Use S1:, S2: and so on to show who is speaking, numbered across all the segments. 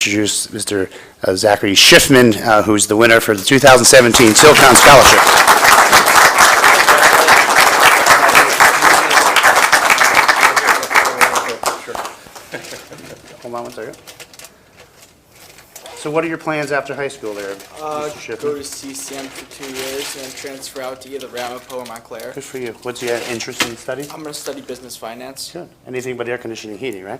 S1: introduce Mr. Zachary Schiffman, who's the winner for the 2017 Silcon Scholarship. Hold on one second. So what are your plans after high school there, Mr. Schiffman?
S2: Go to CCM for 2 years and transfer out to either Ramapo or Montclair.
S1: Good for you. What's your interest in study?
S2: I'm going to study business finance.
S1: Good. Anything but air conditioning and heating, right?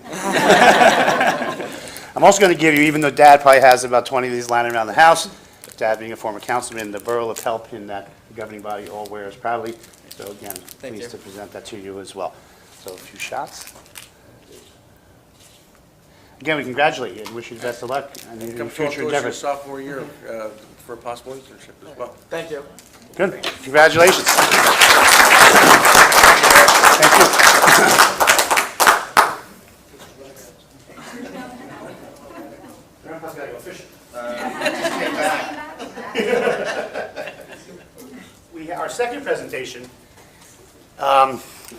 S1: I'm also going to give you, even though Dad probably has about 20 of these lying around the house, Dad being a former councilman, the Borough of Helpin that the governing body all wears proudly. So again, pleased to present that to you as well. So a few shots. Again, we congratulate you and wish you the best of luck on your future endeavors.
S3: Sophomore year for a possible internship as well.
S2: Thank you.
S1: Good. Congratulations. Thank you. Grandpa's got to go fishing. Our second presentation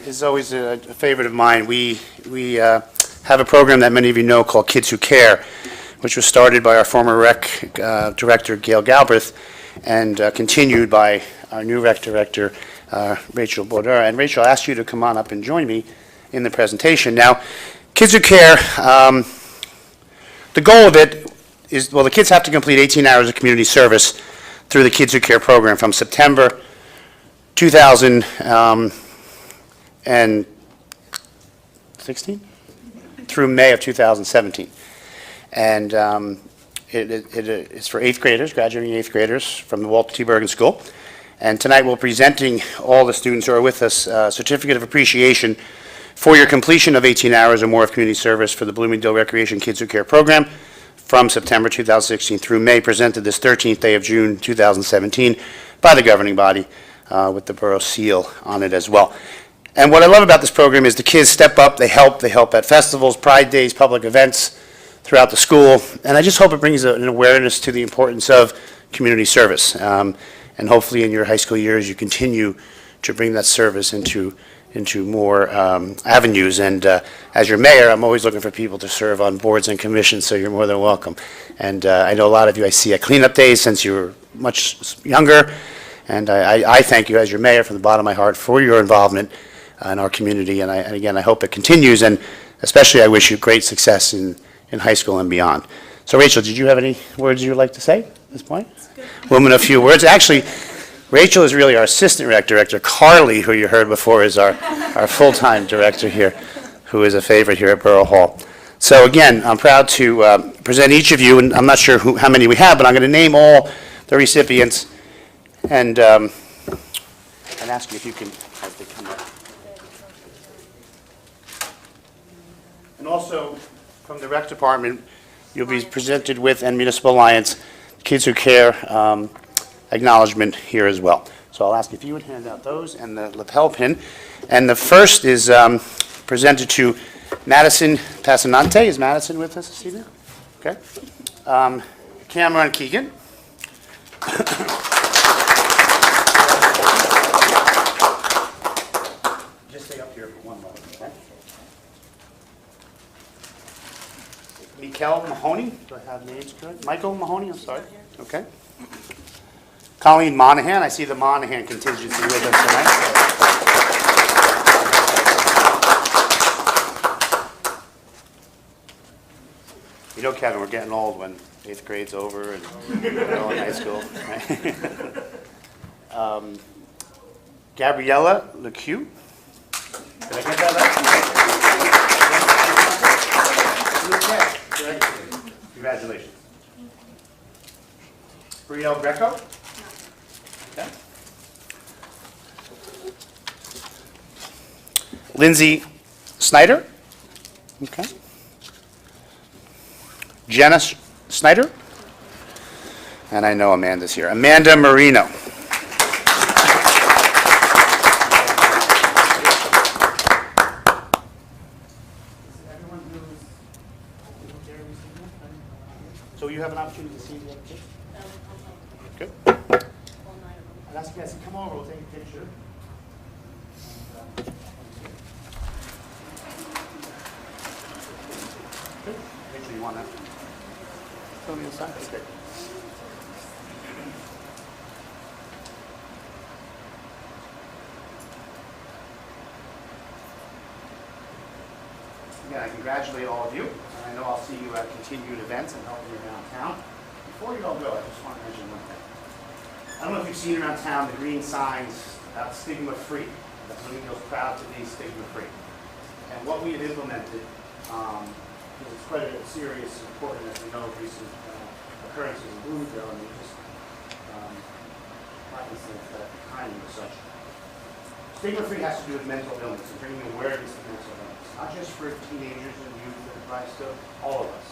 S1: is always a favorite of mine. We have a program that many of you know called Kids Who Care, which was started by our former rec director, Gail Galbraith, and continued by our new rec director, Rachel Baudeur. And Rachel, I asked you to come on up and join me in the presentation. Now, Kids Who Care, the goal of it is, well, the kids have to complete 18 hours of community service through the Kids Who Care program from September 2016 through May of 2017. And it's for 8th graders, graduating 8th graders from the Walter T. Bergen School. And tonight we're presenting all the students who are with us a certificate of appreciation for your completion of 18 hours or more of community service for the Bloomingdale Recreation Kids Who Care program from September 2016 through May, presented this 13th day of June 2017 by the governing body with the borough seal on it as well. And what I love about this program is the kids step up, they help at festivals, pride days, public events throughout the school, and I just hope it brings an awareness to the importance of community service. And hopefully in your high school years you continue to bring that service into more avenues. And as your mayor, I'm always looking for people to serve on boards and commissions, so you're more than welcome. And I know a lot of you I see at cleanup days since you were much younger, and I thank you as your mayor from the bottom of my heart for your involvement in our community, and again, I hope it continues, and especially I wish you great success in high school and beyond. So Rachel, did you have any words you would like to say at this point? Woman, a few words. Actually, Rachel is really our assistant rec director. Carly, who you heard before, is our full-time director here, who is a favorite here at Borough Hall. So again, I'm proud to present each of you, and I'm not sure how many we have, but I'm going to name all the recipients and ask you if you can, as they come up. And also, from the rec department, you'll be presented with, and Municipal Alliance, Kids Who Care acknowledgement here as well. So I'll ask if you would hand out those and the lapel pin. And the first is presented to Madison Passanante. Is Madison with us this evening? Okay. Cameron Keegan. Just stay up here for one moment, okay? Mikel Mahoney, do I have names good? Michael Mahoney, I'm sorry. Okay. Colleen Monahan, I see the Monahan contingency with us tonight. You know, Kevin, we're getting old when 8th grade's over and we're all in high school. Right? Gabriella LeCue. Did I get that right? Congratulations. Brielle Greco. Okay. Lindsay Snyder. Okay. Jenna Snyder. And I know Amanda's here. Amanda Marino. So you have an opportunity to see the other kids? Good. I'll ask you guys to come over, we'll take a picture. Good. Make sure you want that. Go on the other side. That's good. Again, I congratulate all of you, and I know I'll see you at continued events and helping you around town. Before you all go, I just want to mention one thing. I don't know if you've seen around town the green signs about stigma-free. That Bloomingdale's proud to be stigma-free. And what we have implemented, because it's quite a serious and important, as we know, recent occurrences in Bloomingdale, and we just cognizant of that timing and such. Stigma-free has to do with mental illness and bringing awareness to mental illness, not just for teenagers and youth, but it applies to all of us.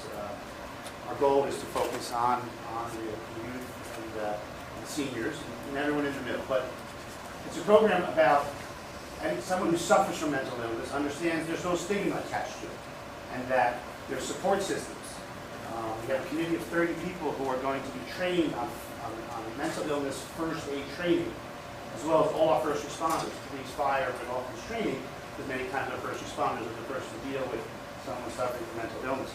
S1: Our goal is to focus on the youth and the seniors and everyone in the middle. But it's a program about someone who suffers from mental illness understands there's no stigma attached to it, and that there's support systems. We have a committee of 30 people who are going to be trained on mental illness first aid training, as well as all our first responders, police, fire, and all this training, because many times our first responders are the first to deal with someone suffering from mental illness.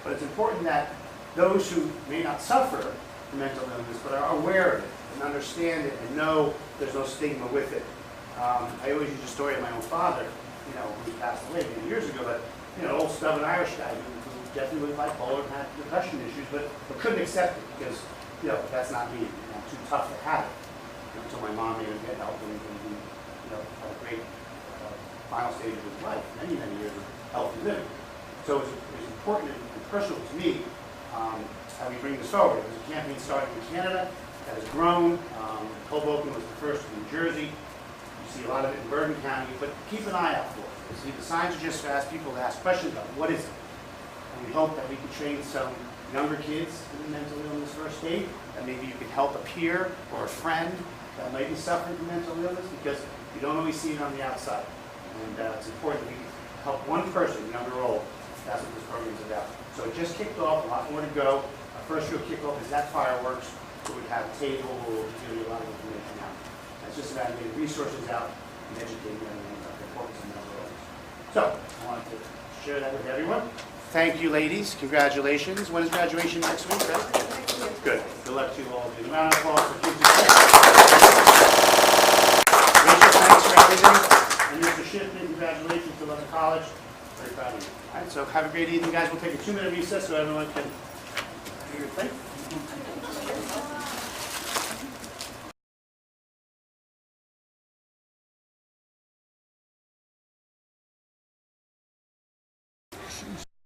S1: But it's important that those who may not suffer from mental illness, but are aware of it and understand it and know there's no stigma with it. I always use a story of my own father, who passed away many years ago, but, old stubborn Irish guy who definitely was bipolar and had depression issues, but couldn't accept it because, that's not me. I'm too tough to have it. Until my mom made him get help and he, had a great final stage of his life, many, many years of healthy living. So it's important and personal to me how we bring this forward. It was a campaign started in Canada that has grown. Hoboken was the first in New Jersey. You see a lot of it in Bergen County, but keep an eye out for it. See, the signs are just to ask people to ask questions about what is it. And we hope that we can train some younger kids in mental illness first aid, that maybe you can help a peer or a friend that might be suffering from mental illness, because you don't always see it on the outside. And it's important that we can help one person, young or old. That's what this program is about. So it just kicked off, a lot more to go. Our first real kickoff is at fireworks. We would have a table where we'll give you a lot of information out. It's just about getting resources out and educating everyone about the importance of mental illness. So I wanted to share that with everyone. Thank you, ladies. Congratulations. When is graduation next week, right? Good. Good luck to you all. Give a round of applause for kids. Rachel, thanks for everything. And Mr. Shipman, congratulations to London College. Very proud of you. All right, so have a great evening, guys. We'll take a 2-minute recess so everyone can do your thing.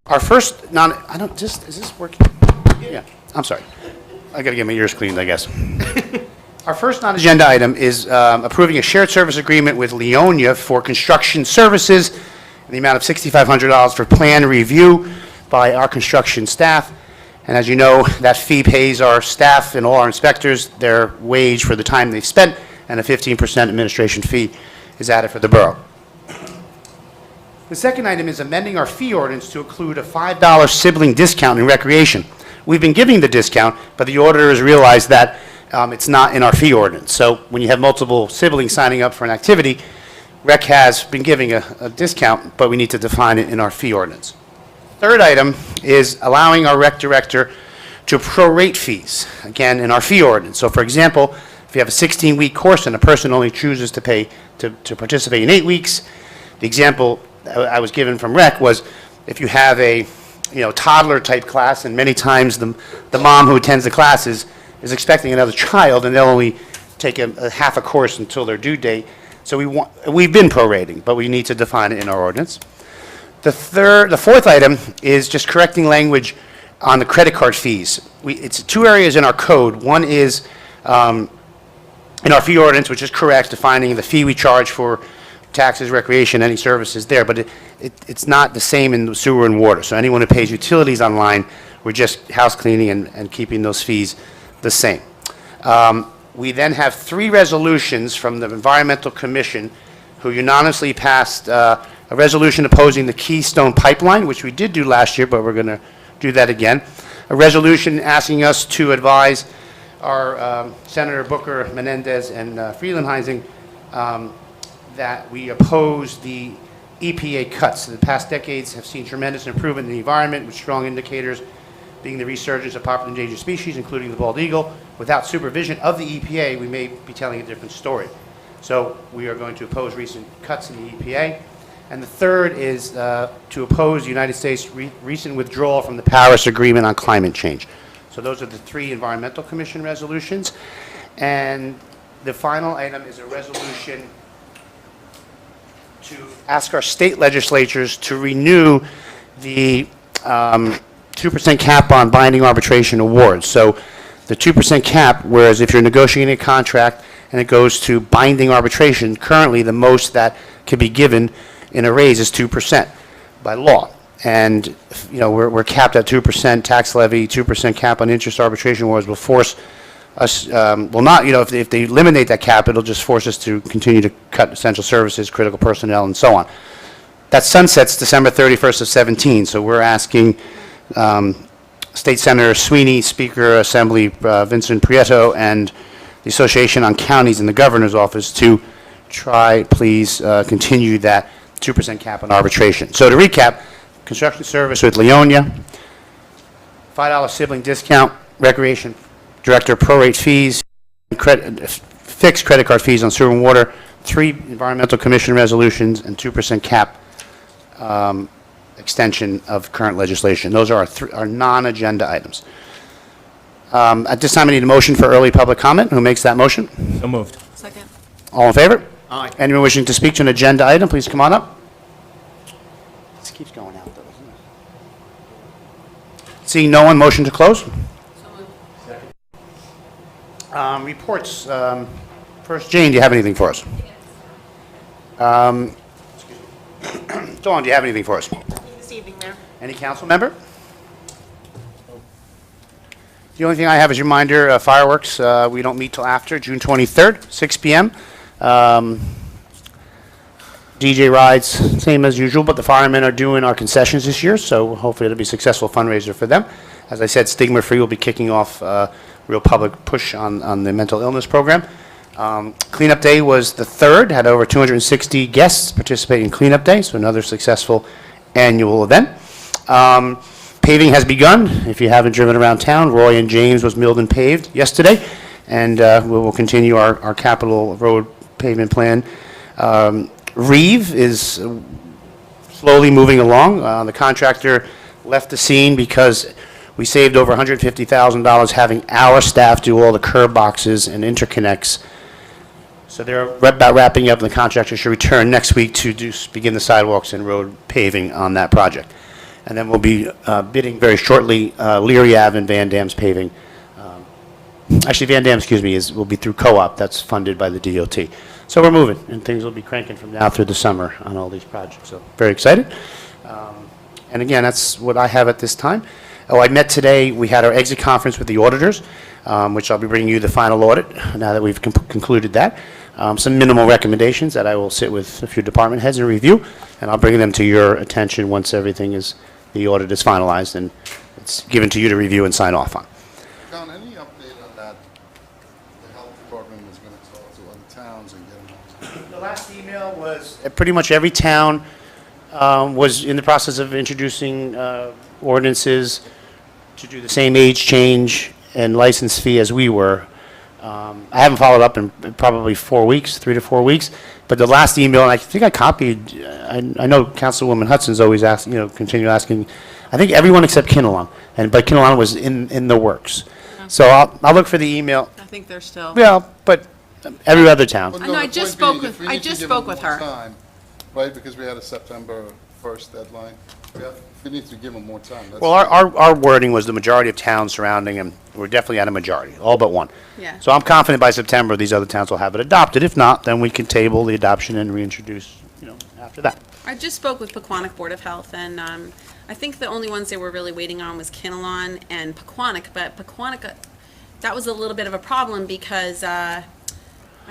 S1: Our first is this working? Yeah, I'm sorry. I gotta get my ears cleaned, I guess. Our first non-agenda item is approving a shared service agreement with Leonia for construction services in the amount of $6,500 for plan review by our construction staff. And as you know, that fee pays our staff and all our inspectors their wage for the time they've spent, and a 15% administration fee is added for the borough. The second item is amending our fee ordinance to include a $5 sibling discount in recreation. We've been giving the discount, but the auditors realized that it's not in our fee ordinance. So when you have multiple siblings signing up for an activity, Rec has been giving a discount, but we need to define it in our fee ordinance. Third item is allowing our Rec director to prorate fees, again, in our fee ordinance. So for example, if you have a 16-week course and a person only chooses to participate in 8 weeks, the example I was given from Rec was if you have a toddler type class, and many times the mom who attends the classes is expecting another child, and they'll only take a half a course until their due date. So we've been prorating, but we need to define it in our ordinance. The fourth item is just correcting language on the credit card fees. It's 2 areas in our code. One is in our fee ordinance, which is correct, defining the fee we charge for taxes, recreation, any services there, but it's not the same in sewer and water. So anyone who pays utilities online, we're just house cleaning and keeping those fees the same. We then have 3 resolutions from the Environmental Commission who unanimously passed a resolution opposing the Keystone Pipeline, which we did do last year, but we're going to do that again. A resolution asking us to advise our Senator Booker, Menendez, and Freeland-Heising that we oppose the EPA cuts. The past decades have seen tremendous improvement in the environment with strong indicators being the resurgence of popular endangered species, including the bald eagle. Without supervision of the EPA, we may be telling a different story. So we are going to oppose recent cuts in the EPA. And the third is to oppose the United States' recent withdrawal from the Paris Agreement on climate change. So those are the three Environmental Commission resolutions. And the final item is a resolution to ask our state legislatures to renew the 2% cap on binding arbitration awards. So the 2% cap, whereas if you're negotiating a contract and it goes to binding arbitration, currently the most that can be given in a raise is 2% by law. And, you know, we're capped at 2% tax levy, 2% cap on interest arbitration awards will force us, well, not, you know, if they eliminate that cap, it'll just force us to continue to cut essential services, critical personnel, and so on. That sunsets December 31st of 17, so we're asking State Senator Sweeney, Speaker Assembly Vincent Prieto, and the Association on Counties in the Governor's Office to try, please, continue that 2% cap on arbitration. So to recap, construction service with Leonia, $5 sibling discount, recreation director prorate fees, fixed credit card fees on sewer and water, 3 environmental commission resolutions, and 2% cap extension of current legislation. Those are our non-agenda items. At this time, I need a motion for early public comment. Who makes that motion?
S4: So moved.
S5: Second.
S1: All in favor? Aye. Anyone wishing to speak to an agenda item, please come on up. This keeps going out, though, doesn't it? Seeing no one, motion to close? Reports. First, Jane, do you have anything for us? Dawn, do you have anything for us?
S5: This evening, Mayor.
S1: Any council member? The only thing I have is a reminder, fireworks, we don't meet till after June 23rd, 6 p.m. DJ rides, same as usual, but the firemen are doing our concessions this year, so hopefully it'll be a successful fundraiser for them. As I said, Stigma Free will be kicking off a real public push on the mental illness program. Cleanup Day was the 3rd, had over 260 guests participate in Cleanup Day, so another successful annual event. Paving has begun. If you haven't driven around town, Roy and James was milled and paved yesterday, and we will continue our capital road pavement plan. Reeve is slowly moving along. The contractor left the scene because we saved over $150,000 having our staff do all the curb boxes and interconnects. So they're about wrapping up, and the contractor should return next week to begin the sidewalks and road paving on that project. And then we'll be bidding very shortly Leary Ave and Van Dam's paving. Actually, Van Dam, excuse me, will be through co-op. That's funded by the DOT. So we're moving, and things will be cranking from now through the summer on all these projects. So very excited. And again, that's what I have at this time. Oh, I met today, we had our exit conference with the auditors, which I'll be bringing you the final audit now that we've concluded that. Some minimal recommendations that I will sit with a few department heads and review, and I'll bring them to your attention once everything is, the audit is finalized and it's given to you to review and sign off on.
S6: John, any update on that? The health department was going to talk to other towns and get them.
S1: The last email was pretty much every town was in the process of introducing ordinances to do the same age change and license fee as we were. I haven't followed up in probably 4 weeks, 3 to 4 weeks, but the last email, and I think I copied, I know Councilwoman Hudson's always asking, continue asking, I think everyone except Kinnelon, but Kinnelon was in the works. So I'll look for the email.
S5: I think they're still.
S1: Yeah, but every other town.
S6: Well,
S5: I know, I
S6: the
S5: just
S6: point
S5: spoke
S6: being,
S5: with-
S6: if we
S5: I
S6: need to
S5: just
S6: give
S5: spoke
S6: them
S5: with
S6: more
S5: her.
S6: time, right, because we had a September 1st deadline. We need to give them more time. That's-
S1: Well, our wording was the majority of towns surrounding them, we're definitely at a majority, all but one.
S5: Yeah.
S1: So I'm confident by September, these other towns will have it adopted. If not, then we can table the adoption and reintroduce, after that.
S5: I just spoke with Pequannock Board of Health, and I think the only ones they were really waiting on was Kinnelon and Pequannock, but Pequannock, that was a little bit of a problem because I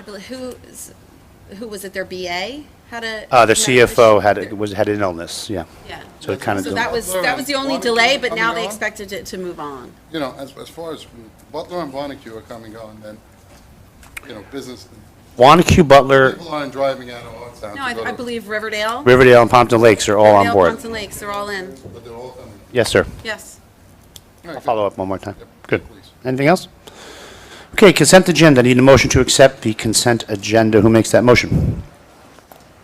S5: believe, who was it, their BA had a.
S1: The CFO had an illness, yeah.
S5: Yeah.
S1: So it kind of.
S5: So that was the only
S6: Barbecue
S5: delay, but now
S6: coming
S5: they
S6: on?
S5: expected it to move on.
S6: As far as Butler and Bonnecue are coming on, then, business,
S1: Wanacue, Butler,
S6: people aren't driving out of our town.
S5: No,
S6: to go
S5: I
S6: to-
S5: believe Riverdale.
S1: Riverdale, and Pompton Lakes are all on
S5: Riverdale,
S1: board.
S5: Ponce and Lakes, they're all in.
S6: But they're all coming.
S1: Yes, sir.
S5: Yes.
S6: right,
S1: I'll follow up one more time.
S6: Yep,
S1: Good.
S6: please.
S1: Anything else? Okay, consent agenda. I need a motion to accept the consent agenda. Who makes that motion?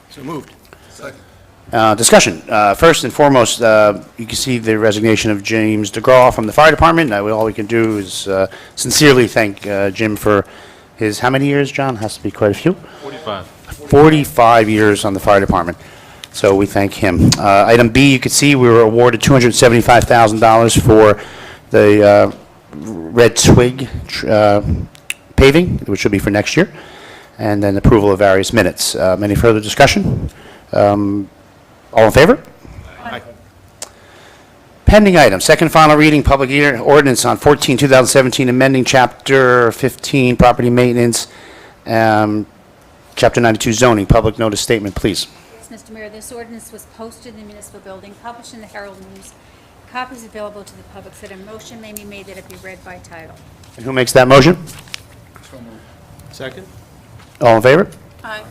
S3: So moved.
S6: Second.
S1: Discussion. First and foremost, you can see the resignation of James DeGraw from the fire department. All we can do is sincerely thank Jim for his, how many years, John? Has to be quite a few. 45 years on the fire department. So we thank him. Item B, you can see we were awarded $275,000 for the Red Twig paving, which will be for next year, and then approval of various minutes. Any further discussion? All in favor?
S3: Aye.
S1: Pending item, second final reading, public ordinance on 14/2017, amending Chapter 15, property maintenance, Chapter 92 zoning. Public notice statement, please.
S4: Yes, Mr. Mayor, this ordinance was posted in the municipal building, published in the Herald News. Copies available to the public, so a motion may be made that it be read by title.
S1: And who makes that motion?
S6: So moved.
S3: Second?
S1: All in favor?
S5: Aye.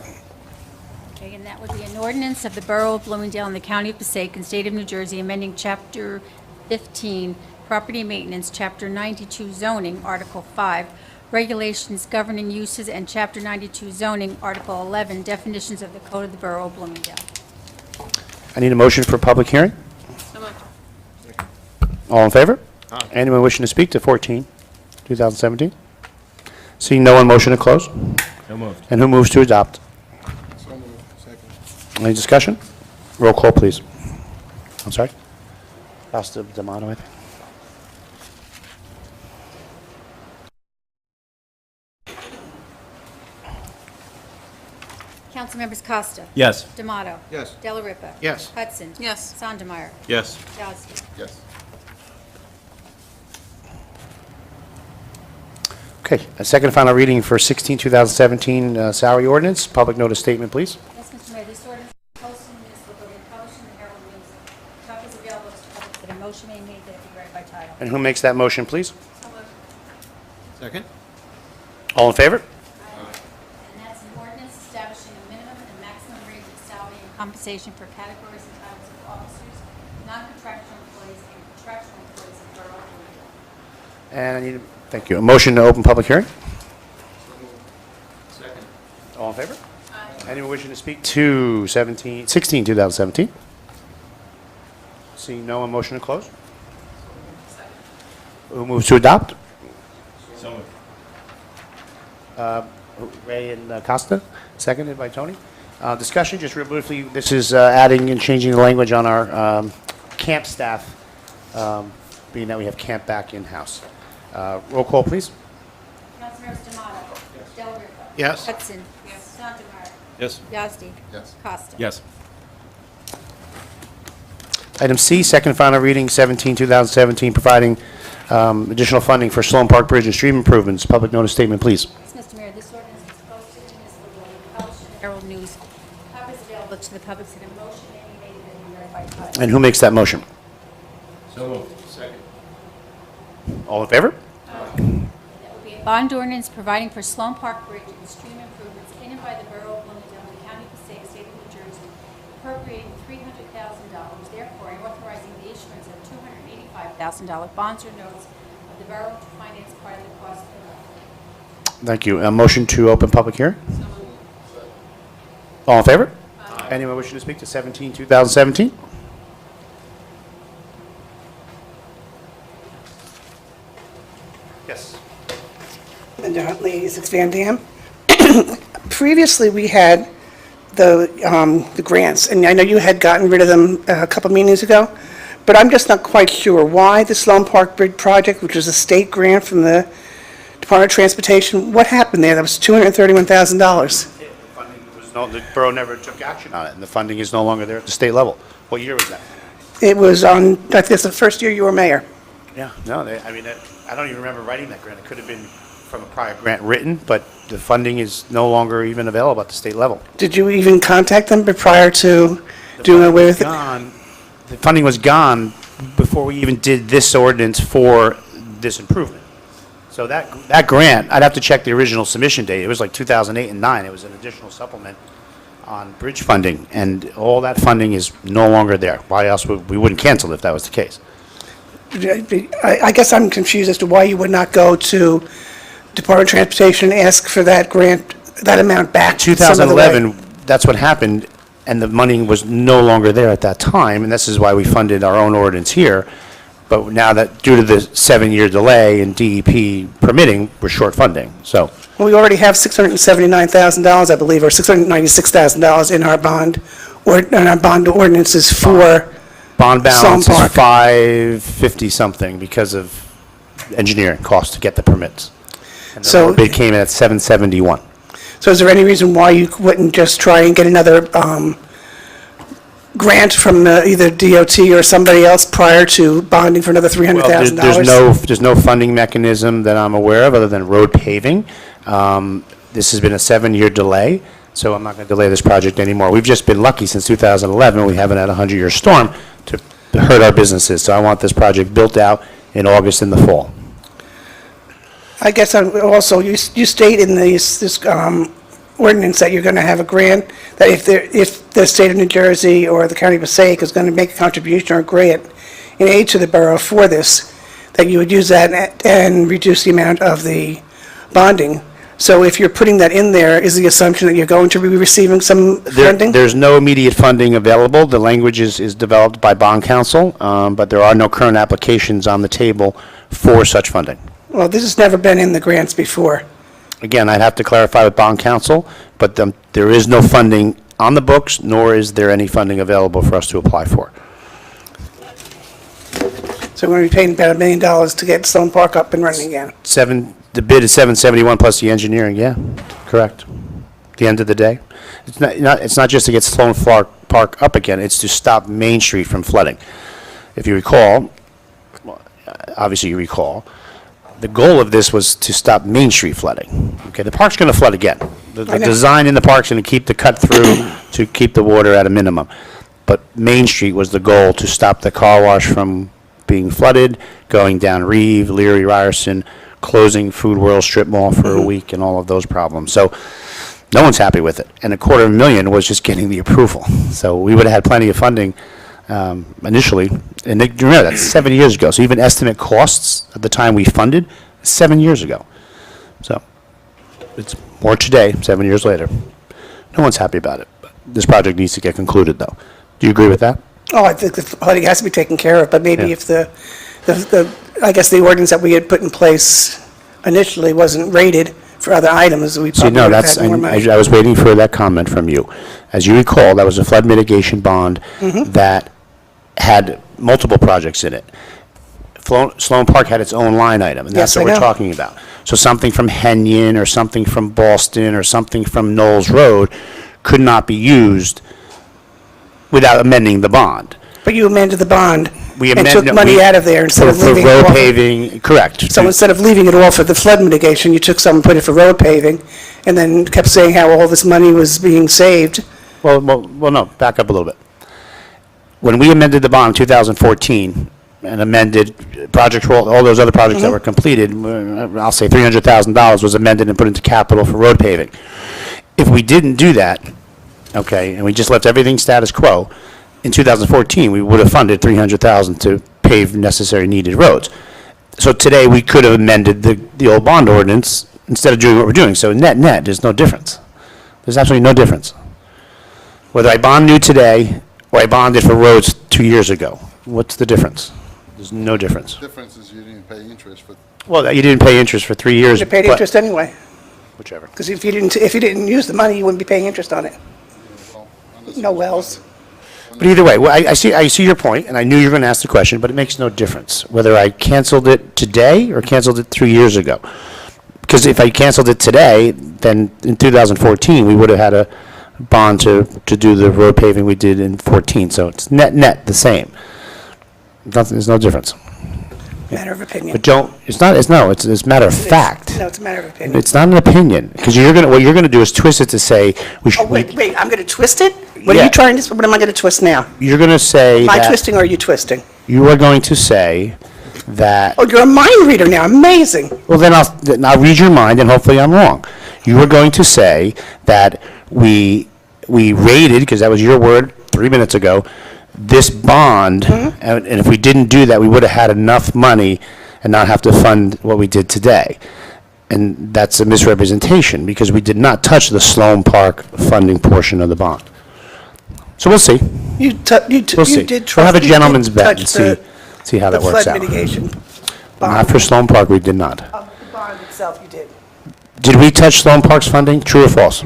S4: Okay, and that would be an ordinance of the Borough of Bloomingdale and the County of Passaic and State of New Jersey, amending Chapter 15, Property Maintenance, Chapter 92 Zoning, Article 5, Regulations Governing Uses, and Chapter 92 Zoning, Article 11, Definitions of the Code of the Borough of Bloomingdale.
S1: I need a motion for public hearing.
S5: So moved.
S1: All in favor?
S3: Aye.
S1: Anyone wishing to speak to 14/2017? Seeing no one, motion to close.
S3: So moved.
S1: And who moves to adopt?
S6: So moved. Second.
S1: Any discussion? Roll call, please. I'm sorry? Costa D'Amato, I think.
S4: Councilmembers Costa.
S3: Yes.
S4: D'Amato.
S3: Yes.
S4: Della Ripa.
S3: Yes.
S4: Hudson.
S5: Yes.
S4: Sandemeyer.
S3: Yes.
S4: Yazdi.
S6: Yes.
S1: Okay, a second and final reading for 16/2017 salary ordinance. Public notice statement, please.
S4: Yes, Mr. Mayor, this ordinance is posted in the municipal building, published in the Herald News. Copies available to the public, that a motion may be made that it be read by title.
S1: And who makes that motion, please?
S5: So moved.
S3: Second?
S1: All in favor?
S4: And that's an ordinance establishing a minimum and maximum range of salary and compensation for categories and titles of officers, non-contractual employees, and contractual employees of Borough of Bloomingdale.
S1: And I need, thank you, a motion to open public hearing.
S3: Second.
S1: All in favor? Anyone wishing to speak to 16/2017? Seeing no one, motion to close. Who moves to adopt?
S3: So moved.
S1: Ray and Costa, seconded by Tony. Discussion, just real briefly, this is adding and changing the language on our camp staff, being that we have camp back in-house. Roll call, please.
S4: Councilmembers D'Amato. Della Ripa.
S3: Yes.
S4: Hudson. Sandemeyer.
S3: Yes.
S4: Yazdi.
S6: Yes.
S4: Costa.
S3: Yes.
S1: Item C, second and final reading, 17/2017, providing additional funding for Sloan Park Bridge and street improvements. Public notice statement, please.
S4: Yes, Mr. Mayor, this ordinance was posted in the municipal building, published in the Herald News. Copies available to the public, so the motion may be made that it be read by title.
S1: And who makes that motion?
S3: So moved. Second?
S1: All in favor?
S4: That would be a bond ordinance providing for Sloan Park Bridge and stream improvements in and by the Borough of Bloomingdale, the County of Passaic, State of New Jersey, appropriating $300,000, therefore authorizing the issuance of $285,000 bonds or notes of the borough to finance part of the cost thereof.
S1: Thank you. A motion to open public hearing? All in favor? Anyone wishing to speak to 17/2017? Yes.
S7: Linda Huntley, 6 Van Dam. Previously, we had the grants, and I know you had gotten rid of them a couple meetings ago, but I'm just not quite sure why the Sloan Park Bridge project, which is a state grant from the Department of Transportation, what happened there? That was $231,000.
S1: The borough never took action on it, and the funding is no longer there at the state level. What year was that?
S7: It was on, I think it's the first year you were mayor.
S1: Yeah, no, I don't even remember writing that grant. It could have been from a prior grant written, but the funding is no longer even available at the state level.
S7: Did you even contact them prior to doing away with it?
S1: The funding was gone before we even did this ordinance for this improvement. So that grant, I'd have to check the original submission date. It was like 2008 and 9. It was an additional supplement on bridge funding, and all that funding is no longer there. Why else we wouldn't cancel if that was the case?
S7: I guess I'm confused as to why you would not go to Department of Transportation and ask for that grant, that amount back some other way.
S1: 2011, that's what happened, and the money was no longer there at that time, and this is why we funded our own ordinance here. But now that, due to the 7-year delay in DEP permitting, we're short funding, so.
S7: Well, we already have $679,000, I believe, or $696,000 in our bond, or in our bond ordinances for
S1: Bond balance
S7: Sloan
S1: is
S7: Park.
S1: 550 something because of engineering costs to get the permits. And the
S7: So-
S1: bid came in at 771.
S7: So is there any reason why you wouldn't just try and get another grant from either DOT or somebody else prior to bonding for another
S1: Well,
S7: $300,000?
S1: there's no funding mechanism that I'm aware of other than road paving. This has been a 7-year delay, so I'm not going to delay this project anymore. We've just been lucky since 2011, we haven't had a 100-year storm to hurt our businesses. So I want this project built out in August in the fall.
S7: I guess also, you state in this ordinance that you're going to have a grant, that if the state of New Jersey or the county of Passaic is going to make a contribution or grant in aid to the borough for this, that you would use that and reduce the amount of the bonding. So if you're putting that in there, is the assumption that you're going to be receiving some funding?
S1: There's no immediate funding available. The language is developed by bond counsel, but there are no current applications on the table for such funding.
S7: Well, this has never been in the grants before.
S1: Again, I'd have to clarify with bond counsel, but there is no funding on the books, nor is there any funding available for us to apply for.
S7: So we're going to be paying about $1 million to get Stone Park up and running again.
S1: The bid is 771 plus the engineering, yeah, correct. At the end of the day. It's not just to get Sloan Park up again, it's to stop Main Street from flooding. If you recall, well, obviously you recall, the goal of this was to stop Main Street flooding. Okay, the park's going to flood again. The
S7: I know.
S1: design in the park's going to keep the cut through to keep the water at a minimum. But Main Street was the goal, to stop the car wash from being flooded, going down Reeve, Leary, Ryerson, closing Food World Strip Mall for a week, and all of those problems. So no one's happy with it. And $250,000 was just getting the approval. So we would have had plenty of funding initially. And remember, that's 7 years ago. So even estimate costs at the time we funded, 7 years ago. So it's more today, 7 years later. No one's happy about it. But this project needs to get concluded, though. Do you agree with that?
S7: Oh, I think the flooding has to be taken care of, but maybe
S1: Yeah.
S7: if I guess the ordinance that we had put in place initially wasn't rated for other items, we
S1: See,
S7: probably
S1: no,
S7: would have had more money.
S1: I was waiting for that comment from you. As you recall, that was a flood mitigation bond that had multiple projects in it. Sloan Park had its own line item, and that's
S7: Yes,
S1: what
S7: I
S1: we're
S7: know.
S1: talking about. So something from Henyon, or something from Boston, or something from Knowles Road could not be used without amending the bond.
S7: But you amended the bond
S1: We
S7: and
S1: amend-
S7: took money
S1: we-
S7: out of there instead of
S1: For
S7: leaving it
S1: road
S7: all.
S1: paving, correct.
S7: So instead of leaving it all for the flood mitigation, you took some and put it for road paving, and then kept saying how all this money was being saved.
S1: Well, no, back up a little bit. When we amended the bond in 2014 and amended projects, all those other projects that were completed, I'll say $300,000 was amended and put into capital for road paving. If we didn't do that, okay, and we just left everything status quo, in 2014, we would have funded $300,000 to pave necessary needed roads. So today, we could have amended the old bond ordinance instead of doing what we're doing. So net, there's no difference. There's absolutely no difference. Whether I bond new today or I bonded for roads 2 years ago, what's the difference? There's no difference.
S6: Difference is you didn't pay interest for,
S1: Well, you didn't pay interest for 3 years.
S7: You paid
S1: but-
S7: interest anyway,
S1: Whichever.
S7: because if you didn't use the money, you wouldn't be paying interest on it.
S6: well, on this
S7: No
S6: one,
S7: wells.
S1: But either way, well, I see your point, and I knew you were going to ask the question, but it makes no difference whether I canceled it today or canceled it 3 years ago. Because if I canceled it today, then in 2014, we would have had a bond to do the road paving we did in 14. So it's net the same. There's no difference.
S7: Matter of opinion.
S1: But it's a matter of fact.
S7: No, it's a matter of opinion.
S1: It's not an opinion, because what you're going to do is twist it to say,
S7: Oh, wait, I'm going to twist it? What
S1: Yeah.
S7: are you trying to, what am I going to twist now?
S1: you're going to say
S7: Am I
S1: that,
S7: twisting or are you twisting?
S1: you are going to say that,
S7: Oh, you're a mind reader now, amazing.
S1: well, then I'll read your mind, and hopefully I'm wrong. You are going to say that we rated, because that was your word 3 minutes ago, this bond, and if we didn't do that, we would have had enough money and not have to fund what we did today. And that's a misrepresentation, because we did not touch the Sloan Park funding portion of the bond. So we'll see.
S7: You
S1: We'll see.
S7: did
S1: We'll have a
S7: you did
S1: gentleman's bet and
S7: touch
S1: see how that
S7: the
S1: works
S7: flood
S1: out.
S7: mitigation
S1: Not
S7: bond.
S1: for Sloan Park, we did not.
S7: The bond itself, you did.
S1: Did we touch Sloan Park's funding? True or false?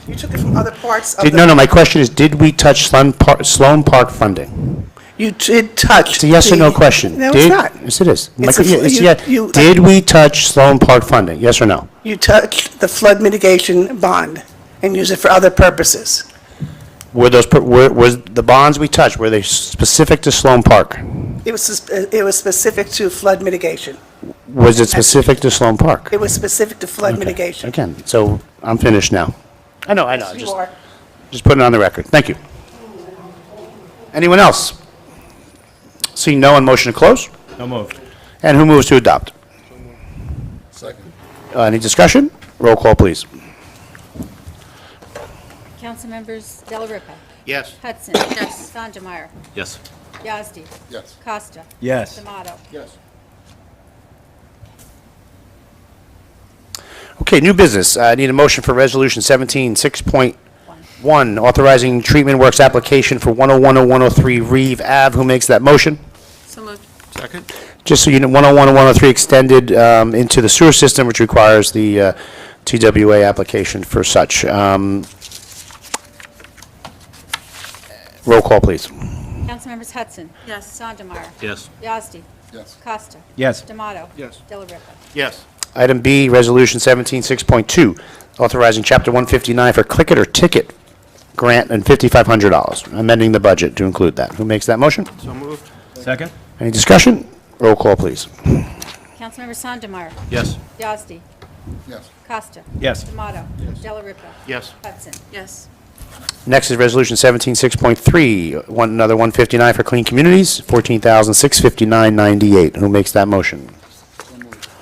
S7: You took it from other parts of the...
S1: No, my question is, did we touch Sloan Park funding?
S7: You did touch...
S1: It's a yes or no
S7: the-
S1: question.
S7: No,
S1: Did-
S7: it's not.
S1: Yes, it is.
S7: It's a
S1: Yeah,
S7: fl-
S1: it's
S7: you-
S1: yeah.
S7: you-
S1: Did we touch Sloan Park funding? Yes or no?
S7: You touched the flood mitigation bond and use it for other purposes.
S1: Were was the bonds we touched, were they specific to Sloan Park?
S7: It was specific to flood mitigation.
S1: Was it specific to Sloan Park?
S7: It was specific to flood
S1: Okay.
S7: mitigation.
S1: Again, so I'm finished now. I know,
S7: You are.
S1: just putting it on the record. Thank you. Anyone else? Seeing no one, motion to close?
S3: So moved.
S1: And who moves to adopt?
S6: Second.
S1: Any discussion? Roll call, please.
S4: Councilmembers Dela Ripa.
S1: Yes.
S4: Hudson. Yes. Sandemeyer.
S3: Yes.
S4: Yazdi.
S6: Yes.
S4: Costa.
S3: Yes.
S4: D'Amato.
S6: Yes.
S1: Okay, new business. I need a motion for Resolution 17-6.1, authorizing treatment works application for 101 and 103 Reeve Ave. Who makes that motion?
S5: So moved.
S3: Second?
S1: Just so you know, 101 and 103 extended into the sewer system, which requires the TWA application for such. Roll call, please.
S4: Councilmembers Hudson.
S5: Yes.
S4: Sandemeyer.
S3: Yes.
S4: Yazdi.
S6: Yes.
S4: Costa.
S3: Yes.
S4: D'Amato.
S3: Yes.
S4: Dela Ripa.
S3: Yes.
S1: Item B, Resolution 17-6.2, authorizing Chapter 159 for Click It or Ticket grant and $5,500, amending the budget to include that. Who makes that motion?
S3: So moved. Second?
S1: Any discussion? Roll call, please.
S4: Councilmember Sandemeyer.
S3: Yes.
S4: Yazdi.
S6: Yes.
S4: Costa.
S3: Yes.
S4: D'Amato. Dela Ripa.
S3: Yes.
S4: Hudson.
S5: Yes.
S1: Next is Resolution 17-6.3, another 159 for Clean Communities, $14,659.98. Who makes that motion?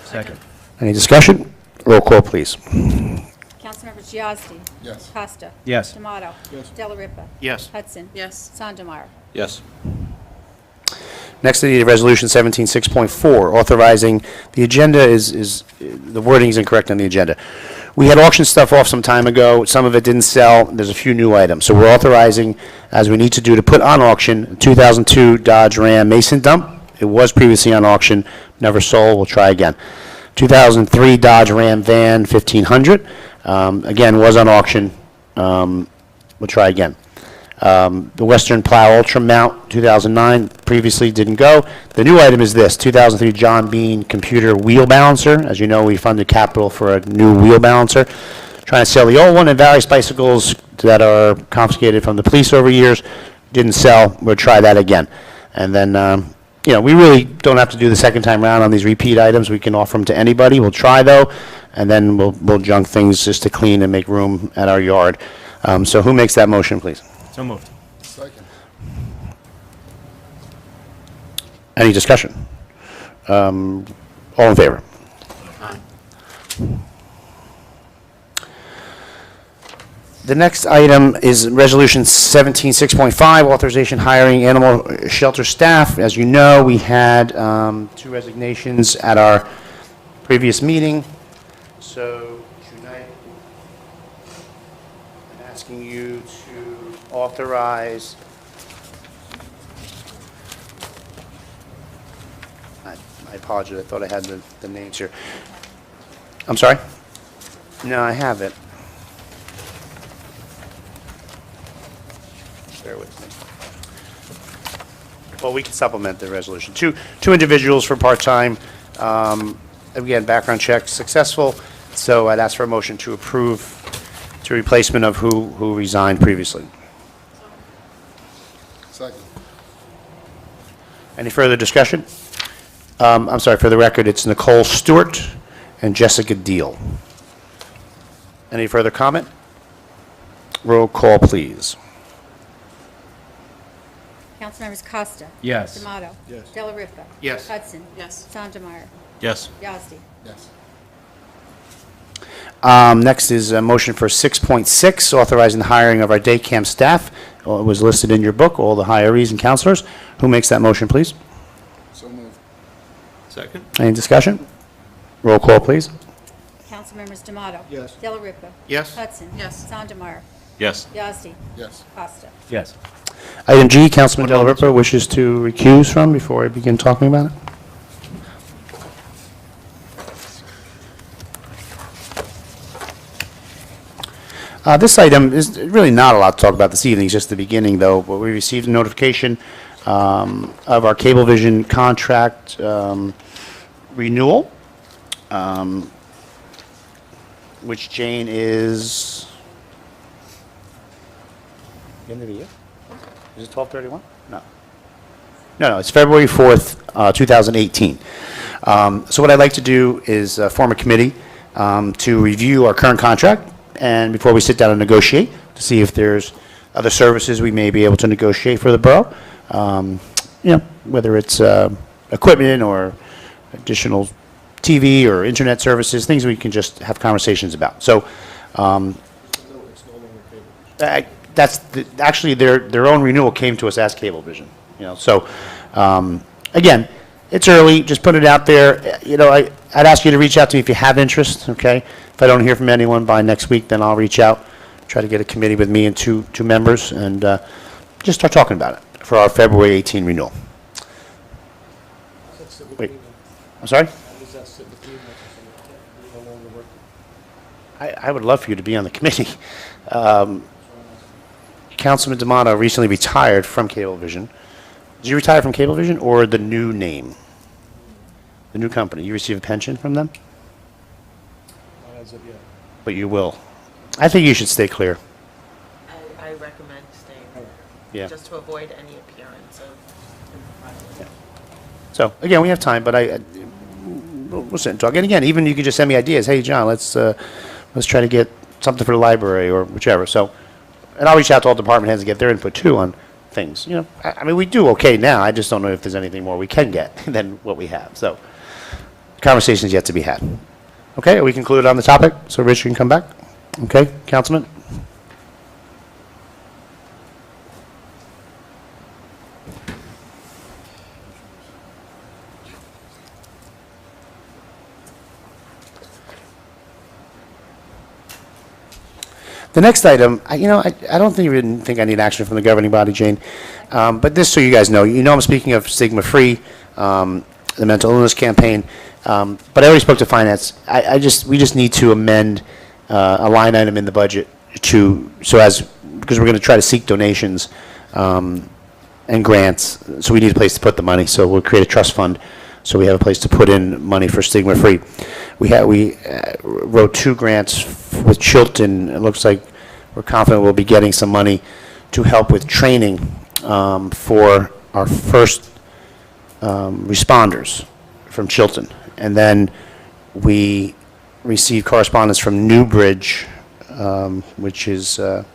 S3: Second?
S1: Any discussion? Roll call, please.
S4: Councilmembers Yazdi.
S6: Yes.
S4: Costa.
S3: Yes.
S4: D'Amato.
S6: Yes.
S4: Dela Ripa.
S3: Yes.
S4: Hudson.
S5: Yes.
S4: Sandemeyer.
S3: Yes.
S1: Next, I need a Resolution 17-6.4, authorizing, the agenda the wording is incorrect on the agenda. We had auctioned stuff off some time ago. Some of it didn't sell. There's a few new items. So we're authorizing, as we need to do, to put on auction a 2002 Dodge Ram Mason dump. It was previously on auction, never sold. We'll try again. 2003 Dodge Ram van 1500. Again, was on auction. We'll try again. The Western Plow Ultra Mount 2009 previously didn't go. The new item is this 2003 John Bean computer wheel balancer. As you know, we funded capital for a new wheel balancer. Trying to sell the old one and various bicycles that are confiscated from the police over years. Didn't sell. We'll try that again. And then, we really don't have to do the second time around on these repeat items. We can offer them to anybody. We'll try though, and then we'll junk things just to clean and make room at our yard. So who makes that motion, please?
S3: So moved.
S6: Second.
S1: Any discussion? All in favor? The next item is Resolution 17-6.5, authorization hiring animal shelter staff. As you know, we had 2 resignations at our previous meeting. So tonight, I'm asking you to authorize I apologize, I thought I had the names here. I'm sorry? No, I have it. Bear with me. Well, we can supplement the resolution. Two individuals for part-time, again, background check successful, so I'd ask for a motion to approve to replacement of who resigned previously.
S6: Second.
S1: Any further discussion? I'm sorry, for the record, it's Nicole Stewart and Jessica Deal. Any further comment? Roll call, please.
S4: Councilmembers Costa.
S3: Yes.
S4: D'Amato.
S6: Yes.
S4: Dela Ripa.
S3: Yes.
S4: Hudson.
S5: Yes.
S4: Sandemeyer.
S3: Yes.
S4: Yazdi.
S6: Yes.
S1: Next is a motion for 6.6, authorizing the hiring of our day camp staff. was listed in your book, all the hirees and counselors. Who makes that motion, please?
S6: So moved.
S3: Second?
S1: Any discussion? Roll call, please.
S4: Councilmembers D'Amato.
S6: Yes.
S4: Delariva.
S3: Yes.
S4: Hudson.
S5: Yes.
S4: Sondemire.
S3: Yes.
S4: Yazdi.
S6: Yes.
S4: Costa.
S3: Yes.
S1: Item G, Councilman Delariva wishes to recuse from before I begin talking about it. This item is really not a lot to talk about this evening, it's just the beginning, though. But we received a notification of our Cablevision contract renewal, which Jane is... the end of the year? Is it 12/31? No. No, it's February 4th, 2018. So what I'd like to do is form a committee to review our current contract, and before we sit down and negotiate, to see if there's other services we may be able to negotiate for the borough. Whether it's equipment or additional TV or internet services, things we can just have conversations about. So, actually, their own renewal came to us as Cablevision, so, again, it's early, just put it out there. I'd ask you to reach out to me if you have interest, okay? If I don't hear from anyone by next week, then I'll reach out, try to get a committee with me and two members, and just start talking about it for our February 18 renewal. Wait, I'm sorry? I would love for you to be on the committee. Councilman D'Amato recently retired from Cablevision. Did you retire from Cablevision or the new name? The new company? You receive a pension from them? But you will. I think you should stay clear.
S8: I recommend staying there,
S1: Yeah.
S8: just to avoid any appearance of.
S1: So, again, we have time, but we'll sit and talk. And again, even you could just send me ideas. Hey, John, let's try to get something for the library or whichever. So, and I'll reach out to all department heads and get their input too on things. I mean, we do okay now. I just don't know if there's anything more we can get than what we have. So, conversations yet to be had. Okay, are we concluded on the topic? So Rich can come back? Okay, Councilman? The next item, I don't think I need action from the governing body, Jane. But this, so you guys know, I'm speaking of Stigma Free, the mental illness campaign. But I already spoke to finance. We just need to amend a line item in the budget because we're going to try to seek donations and grants. So we need a place to put the money. So we'll create a trust fund so we have a place to put in money for Stigma Free. We wrote 2 grants with Chilton. It looks like we're confident we'll be getting some money to help with training for our first responders from Chilton. And then we received correspondence from Newbridge, which is a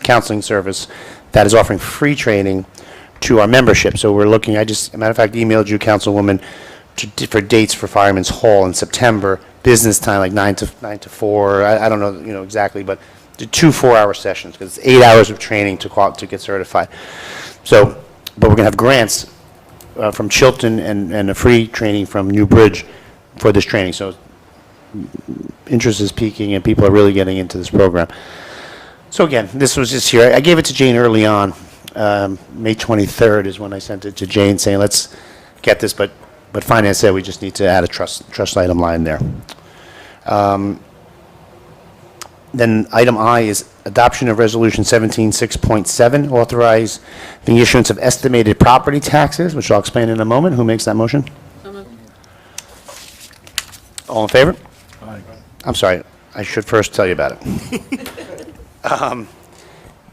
S1: counseling service that is offering free training to our membership. So we're looking, as a matter of fact, emailed you, Councilwoman, for dates for Fireman's Hall in September, business time, like 9 to 4. I don't know, exactly, but 2 4-hour sessions, because it's 8 hours of training to get certified. So, but we're going to have grants from Chilton and a free training from Newbridge for this training. So interest is peaking and people are really getting into this program. So again, this was just here. I gave it to Jane early on. May 23rd is when I sent it to Jane saying, let's get this, but finance said we just need to add a trust item line there. Then item I is adoption of resolution 17.6.7, authorize the issuance of estimated property taxes, which I'll explain in a moment. Who makes that motion?
S5: So moved.
S1: All in favor?
S3: Aye.
S1: I'm sorry, I should first tell you about it.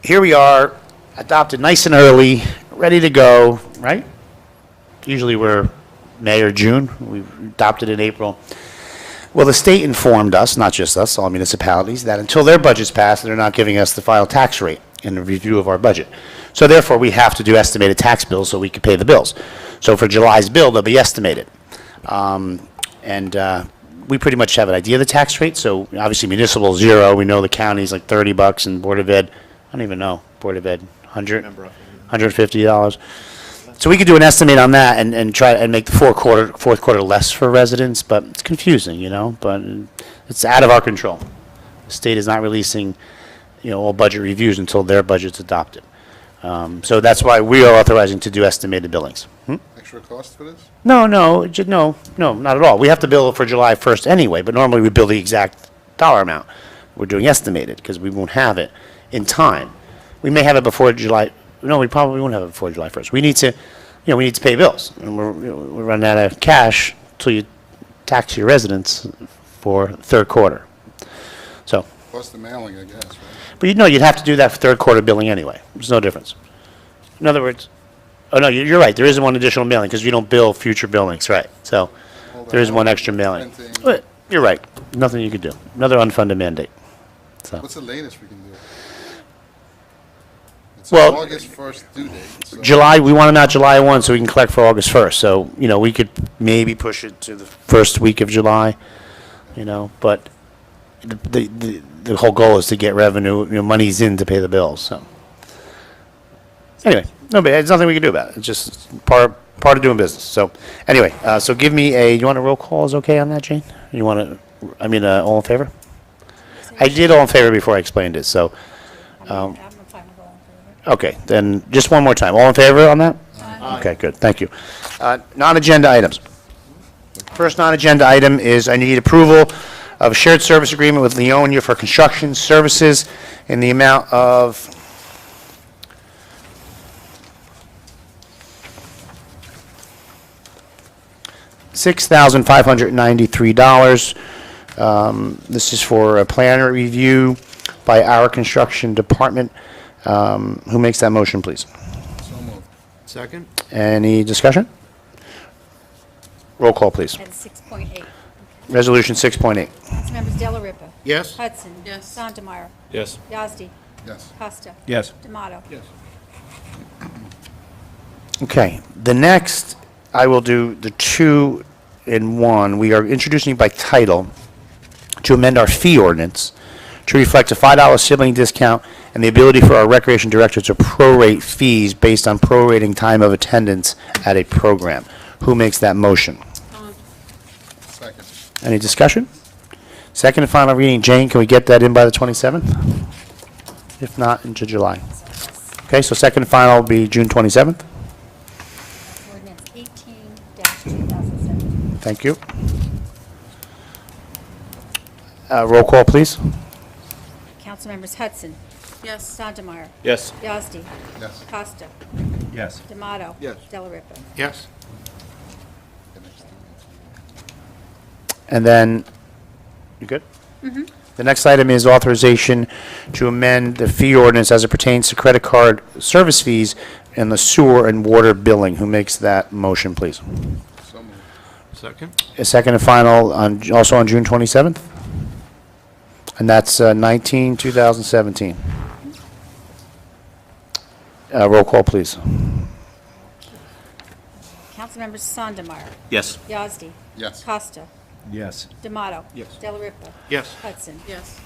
S1: Here we are, adopted nice and early, ready to go, right? Usually we're May or June. We adopted in April. Well, the state informed us, not just us, all municipalities, that until their budget's passed, they're not giving us the final tax rate in the review of our budget. So therefore, we have to do estimated tax bills so we can pay the bills. So for July's bill, they'll be estimated. We pretty much have an idea of the tax rate. So obviously municipal, 0. We know the county's like $30 and Board of Ed, I don't even know, Board of Ed? $150. So we could do an estimate on that and try and make the fourth quarter less for residents, but it's confusing, but it's out of our control. The state is not releasing, all budget reviews until their budget's adopted. So that's why we are authorizing to do estimated billings.
S6: Extra cost for this?
S1: No, not at all. We have to bill for July 1st anyway, but normally we bill the exact dollar amount. We're doing estimated because we won't have it in time. We may have it before July. No, we probably won't have it before July 1st. We need to pay bills, and we're running out of cash until you tax your residents for third quarter. So,
S6: Plus the mailing, I guess, right?
S1: but you'd have to do that for third quarter billing anyway. There's no difference. In other words, oh no, you're right. There is one additional mailing because you don't bill future billings, right? So
S6: All
S1: there is
S6: that
S1: one extra mailing.
S6: printing.
S1: But you're right. Nothing you could do. Another unfunded mandate. So.
S6: What's the latest we can do? It's
S1: Well,
S6: August 1st due date. So
S1: July, we want them out July 1 so we can collect for August 1st. So, we could maybe push it to the first week of July, but the whole goal is to get revenue, money's in to pay the bills, so. Anyway, no, but there's nothing we can do about it. It's just part of doing business. So, anyway, so give me you want a roll call is okay on that, Jane? You want to, all in favor? I did all in favor before I explained it, so.
S4: I'm fine with all in favor.
S1: Okay, then just one more time. All in favor on that? Okay, good, thank you. Non-agenda items. First non-agenda item is I need approval of a shared service agreement with Leonia for construction services in the amount of $6,593. This is for a plan review by our construction department. Who makes that motion, please?
S6: So moved.
S3: Second?
S1: Any discussion? Roll call, please.
S4: At 6.8.
S1: Resolution 6.8.
S4: Councilmembers Della Ripa.
S3: Yes.
S4: Hudson.
S5: Yes.
S4: Sandemeyer.
S3: Yes.
S4: Yazdi.
S6: Yes.
S4: Costa.
S3: Yes.
S4: D'Amato.
S3: Yes.
S1: Okay, the next, I will do the 2 in 1. We are introducing by title to amend our fee ordinance to reflect a $5 sibling discount and the ability for our recreation director to prorate fees based on prorating time of attendance at a program. Who makes that motion?
S6: Second.
S1: Any discussion? Second and final reading. Jane, can we get that in by the 27th? If not, into July. Okay, so second and final will be June 27th.
S4: Ordinance 18-2017.
S1: Thank you. Roll call, please.
S4: Councilmembers Hudson.
S5: Yes.
S4: Sandemeyer.
S3: Yes.
S4: Yazdi.
S6: Yes.
S4: Costa.
S3: Yes.
S4: D'Amato.
S3: Yes.
S4: Della Ripa.
S3: Yes.
S1: And then, you good? Mm-hmm. The next item is authorization to amend the fee ordinance as it pertains to credit card service fees and the sewer and water billing. Who makes that motion, please?
S6: So moved.
S3: Second?
S1: A second and final, also on June 27th? And that's 19/2017. Roll call, please.
S4: Councilmembers Sandemeyer.
S3: Yes.
S4: Yazdi.
S6: Yes.
S4: Costa.
S3: Yes.
S4: D'Amato.
S3: Yes.
S4: Della Ripa.
S3: Yes.
S4: Hudson.
S5: Yes.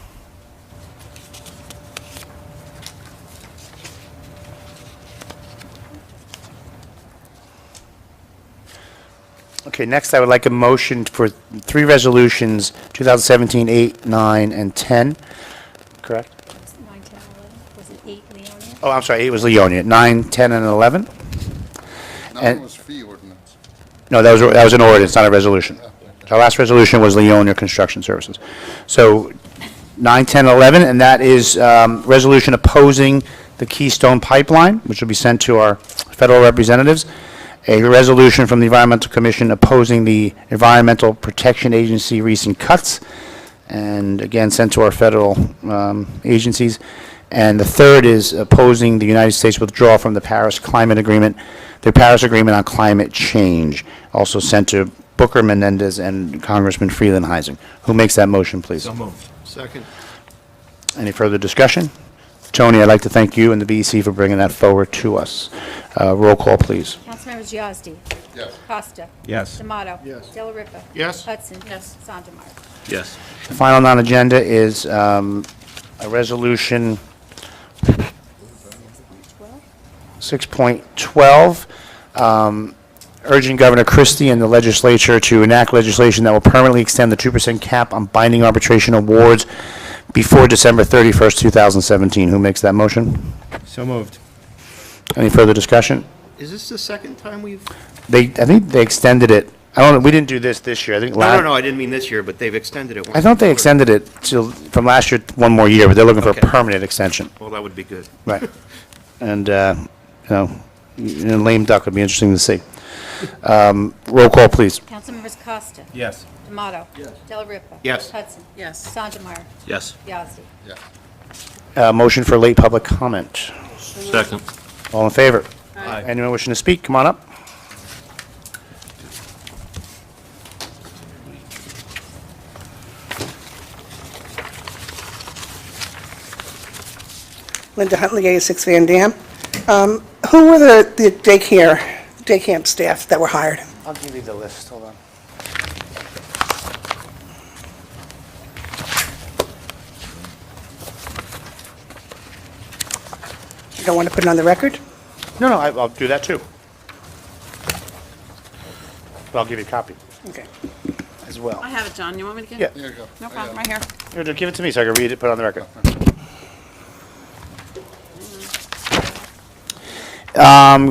S1: Okay, next I would like a motion for 3 resolutions, 2017, 8, 9, and 10. Correct?
S4: 9, 10, 11. Was it 8 Leonia?
S1: Oh, I'm sorry, 8 was Leonia. 9, 10, and 11?
S6: Nine
S1: And-
S6: was fee ordinance.
S1: No, that was an ordinance, not a resolution. Our last resolution was Leonia Construction Services. So 9, 10, 11, and that is resolution opposing the Keystone Pipeline, which will be sent to our federal representatives. A resolution from the Environmental Commission opposing the Environmental Protection Agency recent cuts, and again, sent to our federal agencies. And the third is opposing the United States withdrawal from the Paris Climate Agreement, the Paris Agreement on Climate Change, also sent to Booker, Menendez, and Congressman Freeland-Heising. Who makes that motion, please?
S3: So moved. Second?
S1: Any further discussion? Tony, I'd like to thank you and the BEC for bringing that forward to us. Roll call, please.
S4: Councilmembers Yazdi.
S6: Yes.
S4: Costa.
S3: Yes.
S4: D'Amato.
S6: Yes.
S4: Della Ripa.
S3: Yes.
S4: Hudson.
S5: Yes.
S4: Sandemeyer.
S3: Yes.
S1: The final non-agenda is a resolution 6.12, urging Governor Christie and the legislature to enact legislation that will permanently extend the 2% cap on binding arbitration awards before December 31st, 2017. Who makes that motion?
S3: So moved.
S1: Any further discussion?
S3: Is this the second time we've?
S1: I think they extended it. I don't know, we didn't do this year. I think
S3: No, I didn't mean this year, but they've extended it.
S1: I thought they extended it from last year one more year, but they're looking for a
S3: Okay.
S1: permanent extension.
S3: Well, that would be good.
S1: Right. And, lame duck would be interesting to see. Roll call, please.
S4: Councilmembers Costa.
S3: Yes.
S4: Tomato. Yes. Delariva.
S3: Yes.
S4: Hudson.
S5: Yes.
S4: Sandemeyer.
S3: Yes.
S4: Yazdi.
S6: Yeah.
S1: Motion for late public comment.
S3: Second.
S1: All in favor?
S3: Aye.
S1: Anyone wishing to speak, come on up.
S7: Linda Huntley, 86 Van Dam. Who were the day camp staff that were hired?
S1: I'll give you the list, hold on.
S7: You don't want to put it on the record?
S1: No, I'll do that too. But I'll give you a copy
S7: Okay.
S1: as well.
S5: I have it, John. You want me to get
S1: Yeah.
S5: it?
S6: Here you go.
S5: No
S6: I got
S5: problem,
S6: it.
S5: right here.
S1: Here, give it to me so I can read it, put it on the record.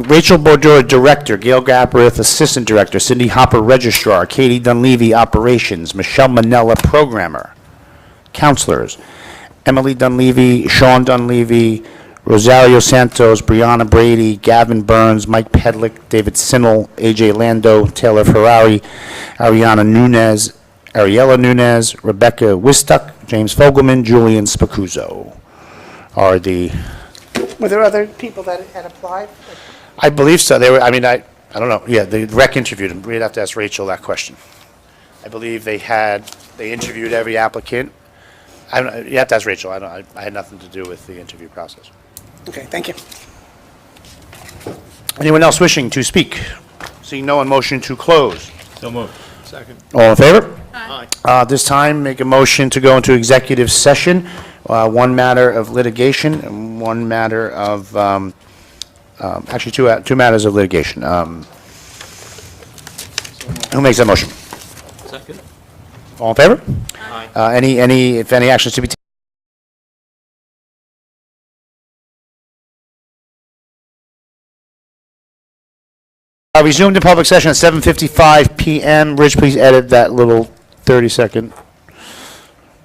S1: Rachel Bordeaux, Director. Gail Gabrith, Assistant Director. Cindy Hopper, Registrar. Katie Dunleavy, Operations. Michelle Manella, Programmer. Counselors. Emily Dunleavy, Sean Dunleavy, Rosario Santos, Brianna Brady, Gavin Burns, Mike Pedlick, David Sinnel, AJ Lando, Taylor Ferrari, Ariana Nunez, Ariella Nunez, Rebecca Wistuck, James Fogelman, Julian Spacuzzo are the,
S7: Were there other people that had applied?
S1: I believe so. They were, I don't know. Yeah, the rec interviewed them. We'd have to ask Rachel that question. I believe they interviewed every applicant. I don't know, you have to ask Rachel. I had nothing to do with the interview process.
S7: Okay, thank you.
S1: Anyone else wishing to speak? Seeing no one, motion to close.
S3: So moved. Second.
S1: All in favor?
S3: Aye.
S1: This time, make a motion to go into executive session. One matter of litigation and one matter of, actually, two matters of litigation. Who makes that motion?
S3: Second.
S1: All in favor?
S3: Aye.
S1: If any actions to be taken? Resumed in public session at 7:55 PM. Rich, please edit that little 30-second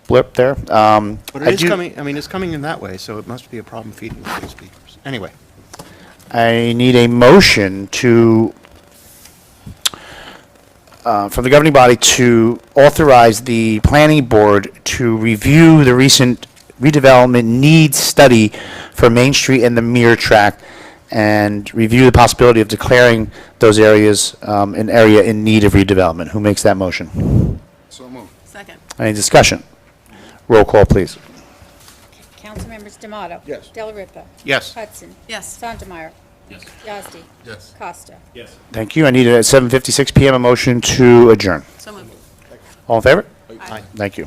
S1: blip there.
S3: But it is coming, it's coming in that way, so it must be a problem feeding the speakers. Anyway.
S1: I need a motion to, from the governing body to authorize the planning board to review the recent redevelopment needs study for Main Street and the Mere Tract and review the possibility of declaring those areas an area in need of redevelopment. Who makes that motion?
S6: So moved.
S5: Second.
S1: Any discussion? Roll call, please.
S4: Councilmembers D'Amato.
S6: Yes.
S4: Delariva.
S3: Yes.
S4: Hudson.
S5: Yes.
S4: Sandemeyer.
S3: Yes.
S4: Yazdi.
S6: Yes.
S4: Costa.
S3: Yes.
S1: Thank you. I need at 7:56 PM a motion to adjourn.
S5: So moved.
S1: All in favor?
S3: Aye.
S1: Thank you.